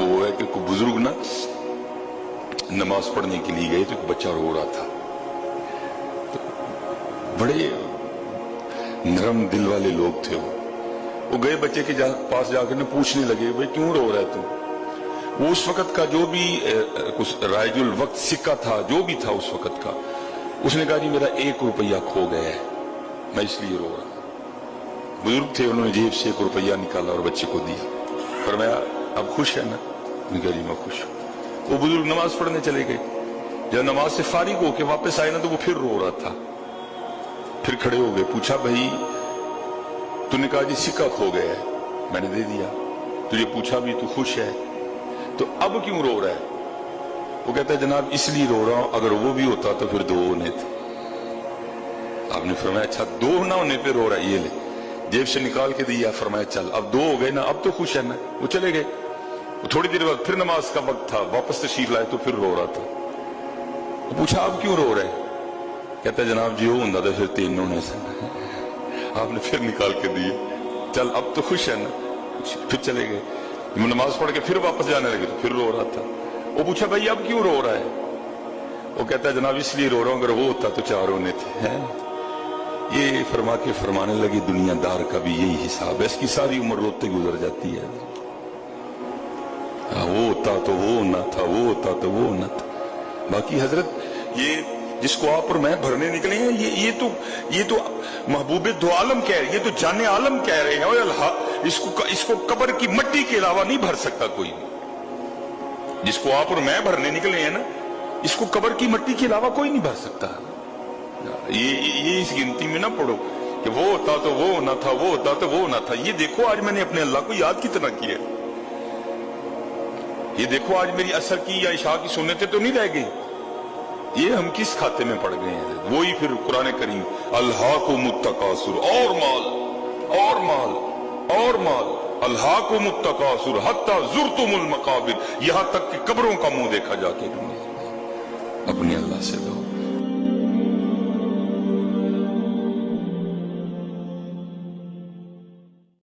وہ ہے کہ کوئی بزرگ نا نماز پڑھنے کے لیے گئے تو ایک بچہ رو رہا تھا، تو بڑے نرم دل والے لوگ تھے، وہ گئے بچے کے پاس جا کر پوچھنے لگے بھائی کیوں رو رہا ہے تو؟ وہ اس وقت کا جو بھی رائج الوقت سکہ تھا، جو بھی تھا اس وقت کا، اس نے کہا جی میرا 1 روپیہ کھو گیا ہے، میں اس لیے رو رہا ہوں۔ بزرگ تھے، انہوں نے جیب سے 1 روپیہ نکالا اور بچے کو دیا، فرمایا اب خوش ہے نا؟ میں کہا جی میں خوش ہوں۔ وہ بزرگ نماز پڑھنے چلے گئے، جب نماز سے فارغ ہو کے واپس آئے نا تو وہ پھر رو رہا تھا، پھر کھڑے ہو گئے، پوچھا بھائی تو نے کہا جی سکہ کھو گیا ہے، میں نے دے دیا، تجھے پوچھا بھی تو خوش ہے، تو اب کیوں رو رہا ہے؟ وہ کہتا ہے جناب اس لیے رو رہا ہوں، اگر وہ بھی ہوتا تو پھر 2 ہونے تھے۔ آپ نے فرمایا اچھا 2 نہ ہونے پہ رو رہا ہے، یہ لے، جیب سے نکال کے دیا، فرمایا چل اب 2 ہو گئے نا، اب تو خوش ہے نا۔ وہ چلے گئے، وہ تھوڑی دیر بعد پھر نماز کا وقت تھا، واپس تشریف لائے تو پھر رو رہا تھا۔ وہ پوچھا اب کیوں رو رہا ہے؟ کہتا ہے جناب جی وہ ہوں تو پھر 3 ہونے سے۔ آپ نے پھر نکال کے دیے، چل اب تو خوش ہے نا، پھر چلے گئے، نماز پڑھ کے پھر واپس جانے لگے تو پھر رو رہا تھا۔ وہ پوچھا بھائی اب کیوں رو رہا ہے؟ وہ کہتا ہے جناب اس لیے رو رہا ہوں، اگر وہ ہوتا تو 4 ہونے تھے۔ یہ فرما کے فرمانے لگی دنیا دار کا بھی یہی حساب ہے، اس کی ساری عمر روتے گزر جاتی ہے، وہ ہوتا تو وہ نہ تھا، وہ ہوتا تو وہ نہ تھا۔ باقی حضرت یہ جس کو آپ اور میں بھرنے نکلے ہیں، یہ تو محبوب دو عالم کہہ رہے ہیں، یہ تو جان عالم کہہ رہے ہیں، اوے اللہ اس کو قبر کی مٹی کے علاوہ نہیں بھر سکتا کوئی۔ جس کو آپ اور میں بھرنے نکلے ہیں نا، اس کو قبر کی مٹی کے علاوہ کوئی نہیں بھر سکتا۔ یہ اس گنتی میں نہ پڑھو کہ وہ ہوتا تو وہ نہ تھا، وہ ہوتا تو وہ نہ تھا۔ یہ دیکھو آج میں نے اپنے اللہ کو یاد کتنا کیا، یہ دیکھو آج میری عصر کی یا عشاء کی سنتیں تو نہیں رہ گئی، یہ ہم کس کھاتے میں پڑ گئے ہیں؟ وہی پھر قرآن کریم الہاکم التکاثر، اور مال اور مال اور مال، الہاکم التکاثر حتی زرتم المقابر، یہاں تک کہ قبروں کا منہ دیکھا جا کے۔ اپنے اللہ سے لو۔